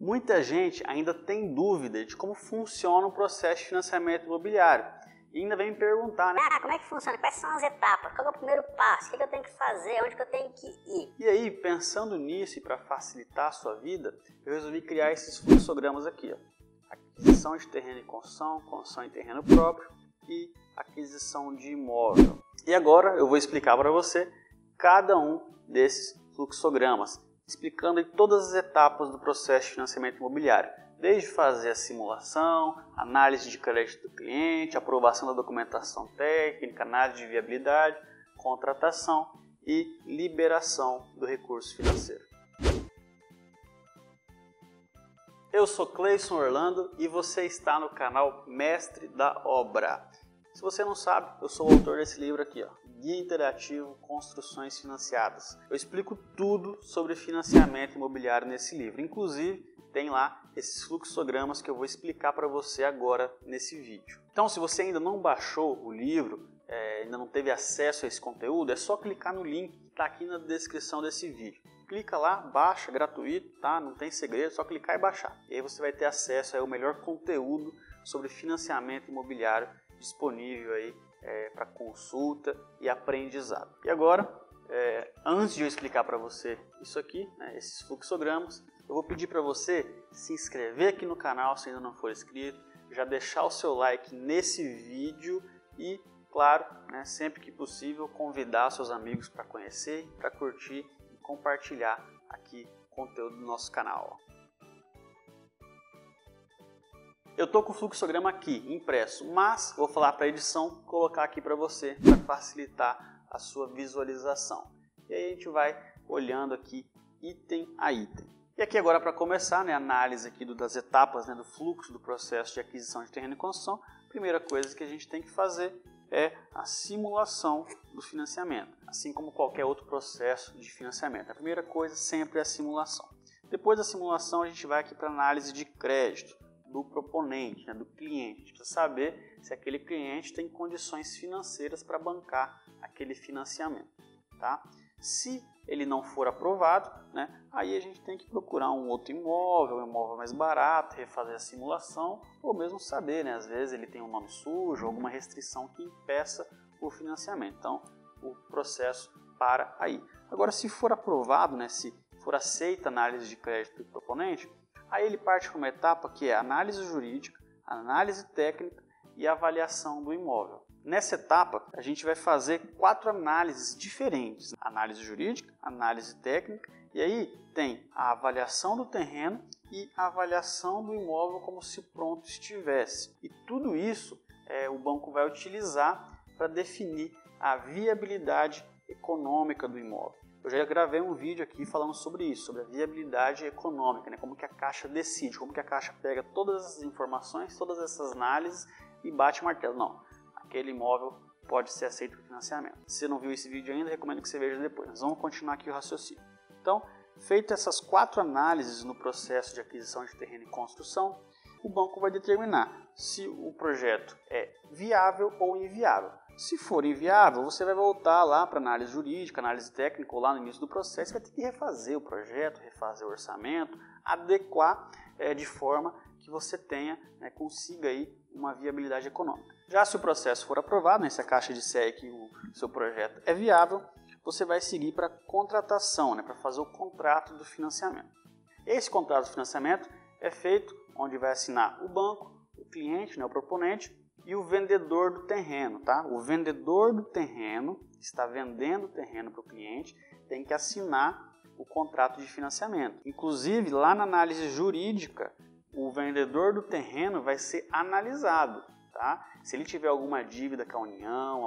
Muita gente ainda tem dúvida de como funciona o processo de financiamento imobiliário e ainda vem me perguntar, né? Como é que funciona? Quais são as etapas? Qual é o primeiro passo? O que eu tenho que fazer? Onde que eu tenho que ir? E aí, pensando nisso e para facilitar a sua vida, eu resolvi criar esses fluxogramas aqui, ó. Aquisição de terreno em construção, construção em terreno próprio e aquisição de imóvel. E agora eu vou explicar para você cada um desses fluxogramas, explicando aí todas as etapas do processo de financiamento imobiliário, desde fazer a simulação, análise de crédito do cliente, aprovação da documentação técnica, análise de viabilidade, contratação e liberação do recurso financeiro. Eu sou Cleison Orlando e você está no canal Mestre da Obra. Se você não sabe, eu sou o autor desse livro aqui, ó, Guia Interativo Construções Financiadas. Eu explico tudo sobre financiamento imobiliário nesse livro, inclusive tem lá esses fluxogramas que eu vou explicar para você agora nesse vídeo. Então, se você ainda não baixou o livro, ainda não teve acesso a esse conteúdo, é só clicar no link que está aqui na descrição desse vídeo. Clica lá, baixa, gratuito, tá? Não tem segredo, é só clicar e baixar. E aí você vai ter acesso ao melhor conteúdo sobre financiamento imobiliário disponível aí para consulta e aprendizado. E agora, antes de eu explicar para você isso aqui, né, esses fluxogramas, eu vou pedir para você se inscrever aqui no canal se ainda não for inscrito, já deixar o seu like nesse vídeo e, claro, né, sempre que possível, convidar seus amigos para conhecer, para curtir e compartilhar aqui o conteúdo do nosso canal. Eu estou com o fluxograma aqui impresso, mas vou falar para a edição colocar aqui para você, para facilitar a sua visualização. E aí a gente vai olhando aqui item a item. E aqui agora, para começar, né, a análise aqui das etapas, né, do fluxo do processo de aquisição de terreno e construção, a primeira coisa que a gente tem que fazer é a simulação do financiamento, assim como qualquer outro processo de financiamento. A primeira coisa sempre é a simulação. Depois da simulação a gente vai aqui para a análise de crédito do proponente, né, do cliente. A gente precisa saber se aquele cliente tem condições financeiras para bancar aquele financiamento. Tá? Se ele não for aprovado, né, aí a gente tem que procurar um outro imóvel, um imóvel mais barato, refazer a simulação, ou mesmo saber, né, às vezes ele tem um nome sujo, alguma restrição que impeça o financiamento. Então, o processo para aí. Agora, se for aprovado, né, se for aceita a análise de crédito do proponente, aí ele parte para uma etapa que é a análise jurídica, a análise técnica e a avaliação do imóvel. Nessa etapa, a gente vai fazer 4 análises diferentes. Análise jurídica, análise técnica, e aí tem a avaliação do terreno e a avaliação do imóvel como se pronto estivesse. E tudo isso o banco vai utilizar para definir a viabilidade econômica do imóvel. Eu já gravei um vídeo aqui falando sobre isso, sobre a viabilidade econômica, né? Como que a Caixa decide, como que a Caixa pega todas as informações, todas essas análises e bate o martelo. Não, aquele imóvel pode ser aceito para financiamento. Se você não viu esse vídeo ainda, recomendo que você veja depois. Nós vamos continuar aqui o raciocínio. Então, feitas essas 4 análises no processo de aquisição de terreno e construção, o banco vai determinar se o projeto é viável ou inviável. Se for inviável, você vai voltar lá para análise jurídica, análise técnica, ou lá no início do processo, vai ter que refazer o projeto, refazer o orçamento, adequar de forma que você tenha, né, consiga aí uma viabilidade econômica. Já se o processo for aprovado, né, se a Caixa disser que o seu projeto é viável, você vai seguir para a contratação, né, para fazer o contrato do financiamento. Esse contrato de financiamento é feito onde vai assinar o banco, o cliente, né, o proponente, e o vendedor do terreno, tá? O vendedor do terreno está vendendo o terreno para o cliente, tem que assinar o contrato de financiamento. Inclusive, lá na análise jurídica, o vendedor do terreno vai ser analisado, tá? Se ele tiver alguma dívida com a União,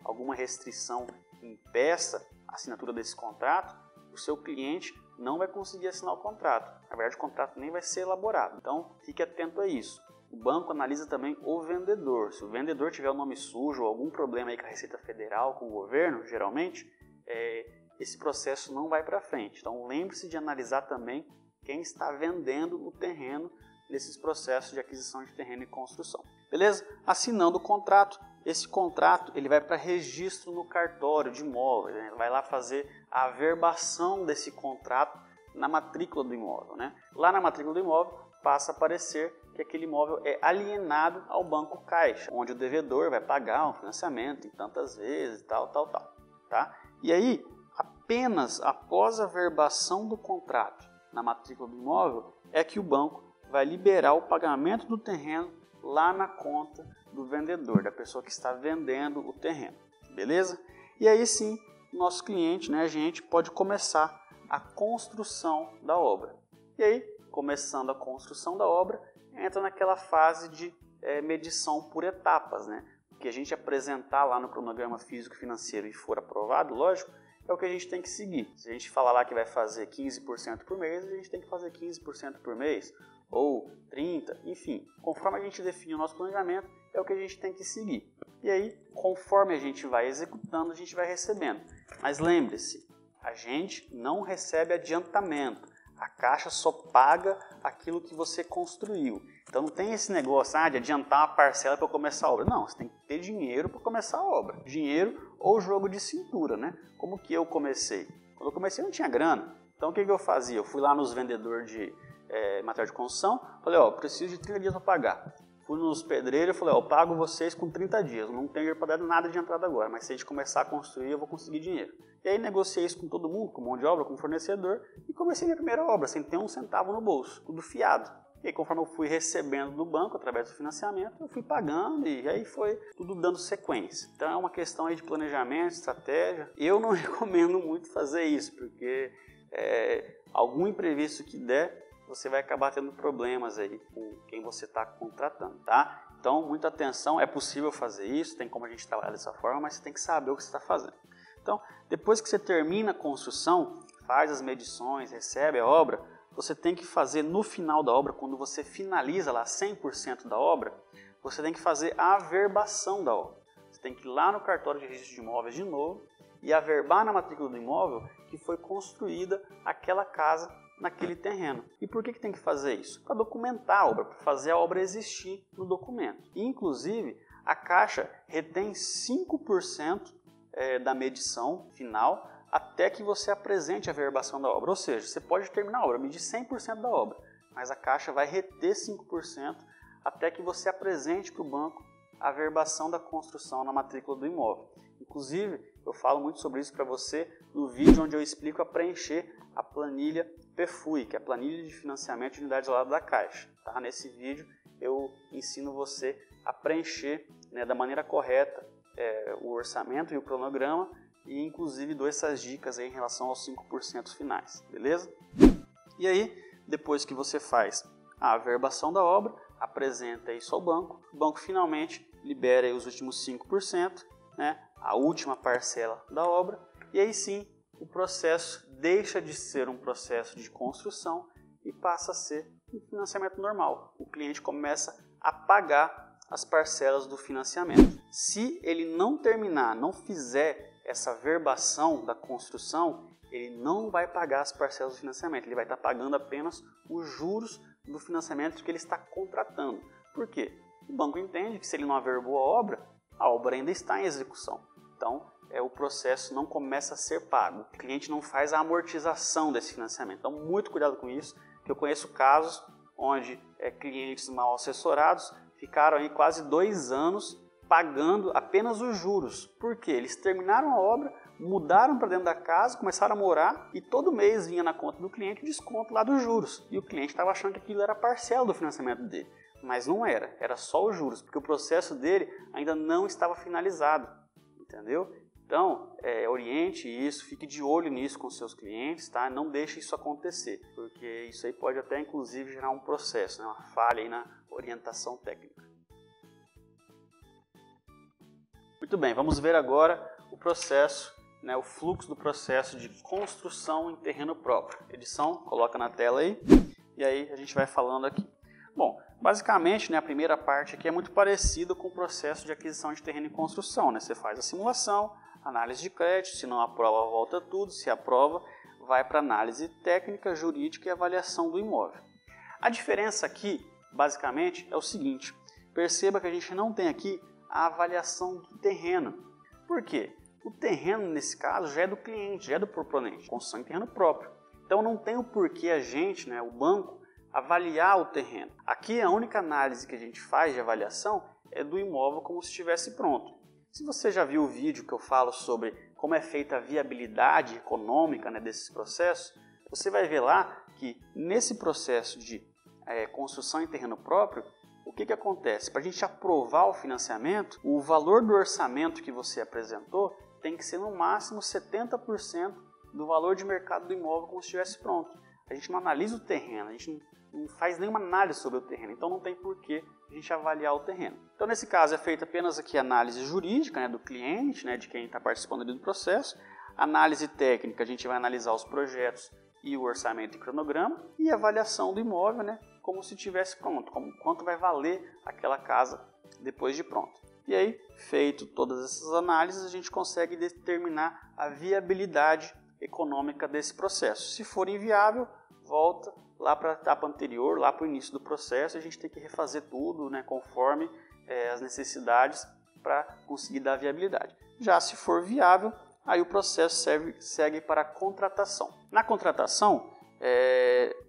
alguma restrição que impeça a assinatura desse contrato, o seu cliente não vai conseguir assinar o contrato. Na verdade, o contrato nem vai ser elaborado. Então, fique atento a isso. O banco analisa também o vendedor. Se o vendedor tiver o nome sujo ou algum problema aí com a Receita Federal, com o governo, geralmente, esse processo não vai para frente. Então, lembre-se de analisar também quem está vendendo o terreno nesses processos de aquisição de terreno e construção. Beleza? Assinando o contrato, esse contrato ele vai para registro no cartório de imóveis, né? Vai lá fazer a averbação desse contrato na matrícula do imóvel, né? Lá na matrícula do imóvel passa a aparecer que aquele imóvel é alienado ao Banco Caixa, onde o devedor vai pagar um financiamento em tantas vezes, tal, tá? E aí, apenas após a verbação do contrato na matrícula do imóvel, é que o banco vai liberar o pagamento do terreno lá na conta do vendedor, da pessoa que está vendendo o terreno, beleza? E aí sim, nosso cliente, né, a gente pode começar a construção da obra. E aí, começando a construção da obra, entra naquela fase de medição por etapas, né? O que a gente apresentar lá no cronograma físico-financeiro e for aprovado, lógico, é o que a gente tem que seguir. Se a gente falar lá que vai fazer 15% por mês, a gente tem que fazer 15% por mês, ou 30%, enfim. Conforme a gente define o nosso planejamento, é o que a gente tem que seguir. E aí, conforme a gente vai executando, a gente vai recebendo. Mas lembre-se, a gente não recebe adiantamento. A Caixa só paga aquilo que você construiu. Então não tem esse negócio de adiantar uma parcela para começar a obra. Não, você tem que ter dinheiro para começar a obra. Dinheiro ou jogo de cintura, né? Como que eu comecei? Quando eu comecei eu não tinha grana. Então o que eu fazia? Eu fui lá nos vendedores de material de construção, falei, preciso de 30 dias para pagar. Fui nos pedreiros e falei, eu pago vocês com 30 dias. Não tenho dinheiro para dar nada de entrada agora, mas se a gente começar a construir eu vou conseguir dinheiro. E aí negociei isso com todo mundo, com mão de obra, com fornecedor, e comecei minha primeira obra, sem ter um centavo no bolso, tudo fiado. E aí, conforme eu fui recebendo do banco, através do financiamento, eu fui pagando e aí foi tudo dando sequência. Então é uma questão aí de planejamento, estratégia. Eu não recomendo muito fazer isso, porque algum imprevisto que der, você vai acabar tendo problemas aí com quem você está contratando, tá? Então, muita atenção, é possível fazer isso, tem como a gente trabalhar dessa forma, mas você tem que saber o que você está fazendo. Então, depois que você termina a construção, faz as medições, recebe a obra, você tem que fazer no final da obra, quando você finaliza lá 100% da obra, você tem que fazer a averbação da obra. Você tem que ir lá no cartório de registro de imóveis de novo e averbar na matrícula do imóvel que foi construída aquela casa naquele terreno. E por que tem que fazer isso? Para documentar a obra, para fazer a obra existir no documento. E, inclusive, a Caixa retém 5% da medição final até que você apresente a verbação da obra. Ou seja, você pode terminar a obra, medir 100% da obra, mas a Caixa vai reter 5% até que você apresente para o banco a verbação da construção na matrícula do imóvel. Inclusive, eu falo muito sobre isso para você no vídeo onde eu explico a preencher a planilha PFUI, que é a planilha de financiamento de unidade isolada da Caixa. Tá? Nesse vídeo eu ensino você a preencher, né, da maneira correta o orçamento e o cronograma e inclusive dou essas dicas aí em relação aos 5% finais, beleza? E aí, depois que você faz a averbação da obra, apresenta isso ao banco, o banco finalmente libera aí os últimos 5%, né, a última parcela da obra, e aí sim o processo deixa de ser um processo de construção e passa a ser um financiamento normal. O cliente começa a pagar as parcelas do financiamento. Se ele não terminar, não fizer essa verbação da construção, ele não vai pagar as parcelas do financiamento, ele vai estar pagando apenas os juros do financiamento que ele está contratando. Por quê? O banco entende que se ele não averbou a obra ainda está em execução. Então, o processo não começa a ser pago. O cliente não faz a amortização desse financiamento. Então, muito cuidado com isso, que eu conheço casos onde clientes mal assessorados ficaram aí quase 2 anos pagando apenas os juros. Por quê? Eles terminaram a obra, mudaram para dentro da casa, começaram a morar e todo mês vinha na conta do cliente o desconto lá dos juros. E o cliente estava achando que aquilo era parcela do financiamento dele. Mas não era, era só os juros, porque o processo dele ainda não estava finalizado. Entendeu? Então, oriente isso, fique de olho nisso com seus clientes, tá? Não deixe isso acontecer, porque isso aí pode até inclusive gerar um processo, né? Uma falha aí na orientação técnica. Muito bem, vamos ver agora o processo, né? O fluxo do processo de construção em terreno próprio. Edição, coloca na tela aí, e aí a gente vai falando aqui. Bom, basicamente, né, a primeira parte aqui é muito parecida com o processo de aquisição de terreno em construção, né? Você faz a simulação, análise de crédito, se não aprova, volta tudo, se aprova, vai para análise técnica, jurídica e avaliação do imóvel. A diferença aqui, basicamente, é o seguinte, perceba que a gente não tem aqui a avaliação do terreno. Por quê? O terreno, nesse caso, já é do cliente, já é do proponente, construção em terreno próprio. Então não tem o porquê a gente, o banco, avaliar o terreno. Aqui a única análise que a gente faz de avaliação é do imóvel como se estivesse pronto. Se você já viu o vídeo que eu falo sobre como é feita a viabilidade econômica desses processos, você vai ver lá que nesse processo de construção em terreno próprio, o que acontece? Para a gente aprovar o financiamento, o valor do orçamento que você apresentou tem que ser no máximo 70% do valor de mercado do imóvel como se estivesse pronto. A gente não analisa o terreno, a gente não faz nenhuma análise sobre o terreno, então não tem porquê a gente avaliar o terreno. Então nesse caso é feita apenas aqui a análise jurídica do cliente, de quem está participando ali do processo. Análise técnica, a gente vai analisar os projetos e o orçamento e cronograma, e avaliação do imóvel, como se estivesse pronto, quanto vai valer aquela casa depois de pronto. E aí, feito todas essas análises, a gente consegue determinar a viabilidade econômica desse processo. Se for inviável, volta lá para a etapa anterior, lá para o início do processo, a gente tem que refazer tudo, conforme as necessidades para conseguir dar viabilidade. Já se for viável, aí o processo segue para a contratação. Na contratação,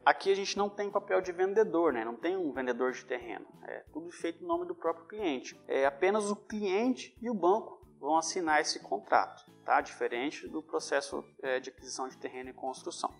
aqui a gente não tem papel de vendedor, não tem um vendedor de terreno. É tudo feito em nome do próprio cliente. Apenas o cliente e o banco vão assinar esse contrato, tá? Diferente do processo de aquisição de terreno e construção.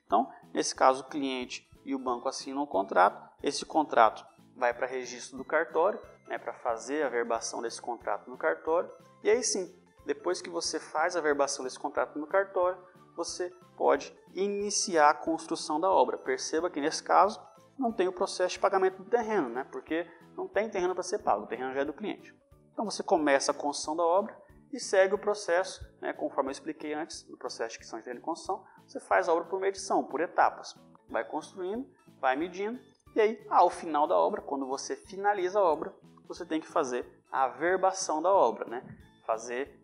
Então, nesse caso, o cliente e o banco assinam o contrato. Esse contrato vai para registro do cartório, para fazer a verbação desse contrato no cartório. E aí sim, depois que você faz a verbação desse contrato no cartório, você pode iniciar a construção da obra. Perceba que nesse caso não tem o processo de pagamento do terreno, porque não tem terreno para ser pago, o terreno já é do cliente. Então você começa a construção da obra e segue o processo, conforme eu expliquei antes, no processo de aquisição de terreno e construção, você faz a obra por medição, por etapas. Vai construindo, vai medindo, e aí, ao final da obra, quando você finaliza a obra, você tem que fazer a verbação da obra, fazer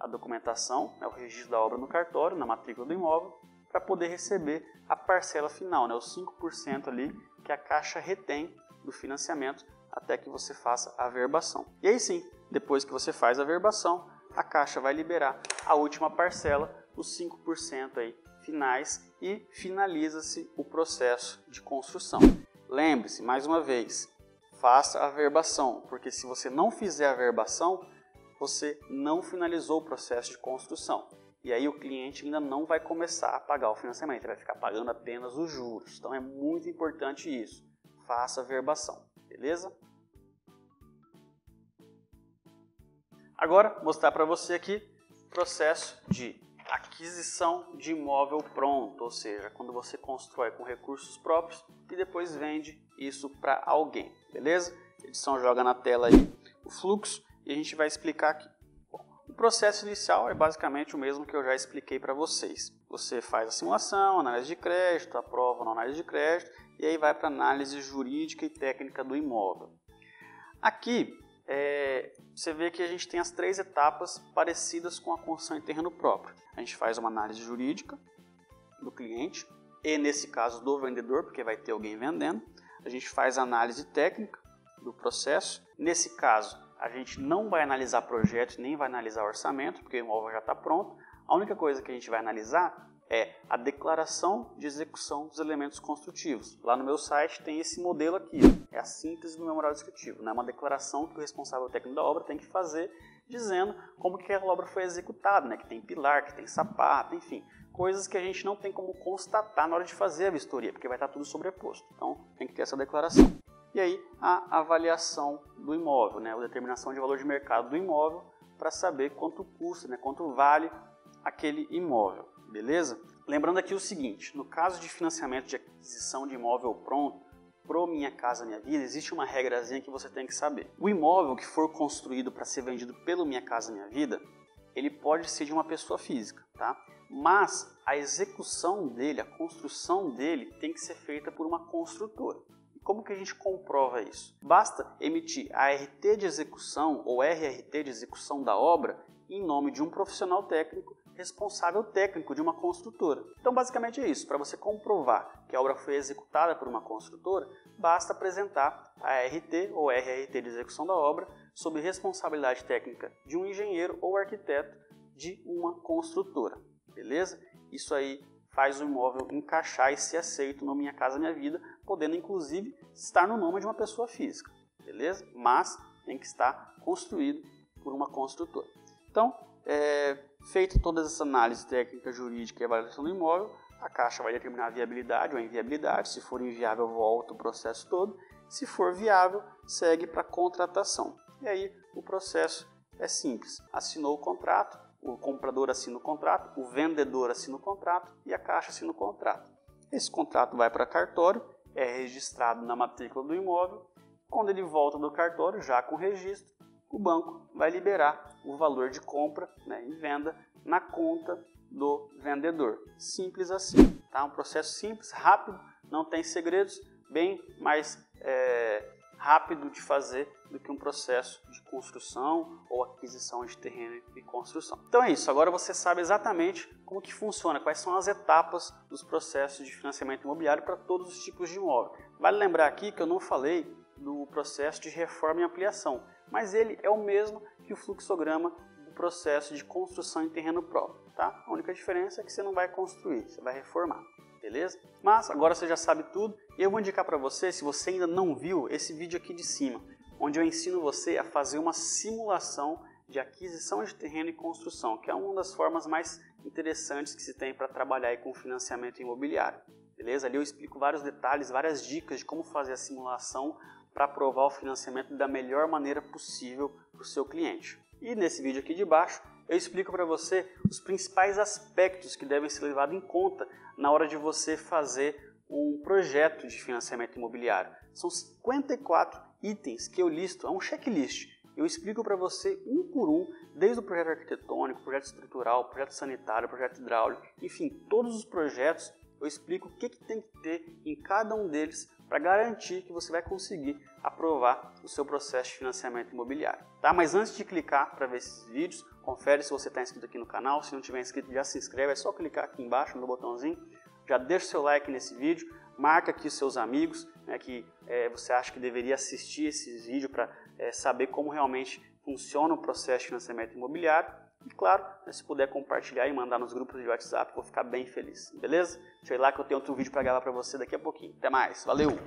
a documentação, o registro da obra no cartório, na matrícula do imóvel, para poder receber a parcela final, os 5% ali que a Caixa retém do financiamento até que você faça a verbação. E aí sim, depois que você faz a verbação, a Caixa vai liberar a última parcela, os 5% aí finais, e finaliza-se o processo de construção. Lembre-se, mais uma vez, faça a verbação, porque se você não fizer a verbação, você não finalizou o processo de construção. E aí o cliente ainda não vai começar a pagar o financiamento, ele vai ficar pagando apenas os juros. Então é muito importante isso. Faça a verbação, beleza? Agora, mostrar para você aqui o processo de aquisição de imóvel pronto, ou seja, quando você constrói com recursos próprios e depois vende isso para alguém, beleza? A edição joga na tela aí o fluxo e a gente vai explicar aqui. Bom, o processo inicial é basicamente o mesmo que eu já expliquei para vocês. Você faz a simulação, análise de crédito, aprova na análise de crédito e aí vai para a análise jurídica e técnica do imóvel. Aqui, você vê que a gente tem as 3 etapas parecidas com a construção em terreno próprio. A gente faz uma análise jurídica do cliente e, nesse caso, do vendedor, porque vai ter alguém vendendo. A gente faz a análise técnica do processo. Nesse caso, a gente não vai analisar projeto nem vai analisar orçamento, porque o imóvel já está pronto. A única coisa que a gente vai analisar é a declaração de execução dos elementos construtivos. Lá no meu site tem esse modelo aqui, é a síntese do memorial descritivo, uma declaração que o responsável técnico da obra tem que fazer, dizendo como que aquela obra foi executada, que tem pilar, que tem sapato, enfim, coisas que a gente não tem como constatar na hora de fazer a vistoria, porque vai estar tudo sobreposto. Então tem que ter essa declaração. E aí a avaliação do imóvel, a determinação de valor de mercado do imóvel para saber quanto custa, quanto vale aquele imóvel. Beleza? Lembrando aqui o seguinte, no caso de financiamento de aquisição de imóvel pronto, pro Minha Casa Minha Vida, existe uma regrazinha que você tem que saber. O imóvel que for construído para ser vendido pelo Minha Casa Minha Vida, ele pode ser de uma pessoa física, tá? Mas a execução dele, a construção dele, tem que ser feita por uma construtora. E como que a gente comprova isso? Basta emitir a RT de execução ou RRT de execução da obra em nome de um profissional técnico responsável técnico de uma construtora. Então basicamente é isso, para você comprovar que a obra foi executada por uma construtora, basta apresentar a RT ou RRT de execução da obra sob responsabilidade técnica de um engenheiro ou arquiteto de uma construtora, beleza? Isso aí faz o imóvel encaixar e ser aceito no Minha Casa Minha Vida, podendo inclusive estar no nome de uma pessoa física, beleza? Mas tem que estar construído por uma construtora. Então, feita toda essa análise técnica, jurídica e avaliação do imóvel, a Caixa vai determinar a viabilidade ou a inviabilidade. Se for inviável, volta o processo todo. Se for viável, segue para a contratação. E aí o processo é simples. Assinou o contrato, o comprador assina o contrato, o vendedor assina o contrato e a Caixa assina o contrato. Esse contrato vai para cartório, é registrado na matrícula do imóvel. Quando ele volta do cartório, já com registro, o banco vai liberar o valor de compra, né, e venda na conta do vendedor. Simples assim, tá? Um processo simples, rápido, não tem segredos, bem mais rápido de fazer do que um processo de construção ou aquisição de terreno e construção. Então é isso, agora você sabe exatamente como que funciona, quais são as etapas dos processos de financiamento imobiliário para todos os tipos de imóvel. Vale lembrar aqui que eu não falei do processo de reforma e ampliação, mas ele é o mesmo que o fluxograma do processo de construção em terreno próprio, tá? A única diferença é que você não vai construir, você vai reformar, beleza? Mas agora você já sabe tudo e eu vou indicar para você, se você ainda não viu, esse vídeo aqui de cima, onde eu ensino você a fazer uma simulação de aquisição de terreno e construção, que é uma das formas mais interessantes que se tem para trabalhar aí com financiamento imobiliário, beleza? Ali eu explico vários detalhes, várias dicas de como fazer a simulação para aprovar o financiamento da melhor maneira possível para o seu cliente. E nesse vídeo aqui de baixo eu explico para você os principais aspectos que devem ser levados em conta na hora de você fazer um projeto de financiamento imobiliário. São 54 itens que eu listo, é um checklist. Eu explico para você um por um, desde o projeto arquitetônico, projeto estrutural, projeto sanitário, projeto hidráulico, enfim, todos os projetos eu explico o que tem que ter em cada um deles para garantir que você vai conseguir aprovar o seu processo de financiamento imobiliário. Tá? Mas antes de clicar para ver esses vídeos, confere se você está inscrito aqui no canal. Se não tiver inscrito, já se inscreve, é só clicar aqui embaixo no botãozinho. Já deixa o seu like nesse vídeo, marca aqui os seus amigos, né, que você acha que deveria assistir esse vídeo para saber como realmente funciona o processo de financiamento imobiliário. E claro, se puder compartilhar e mandar nos grupos de WhatsApp, vou ficar bem feliz, beleza? Deixa eu ir lá que eu tenho outro vídeo para gravar para você daqui a pouquinho. Até mais, valeu!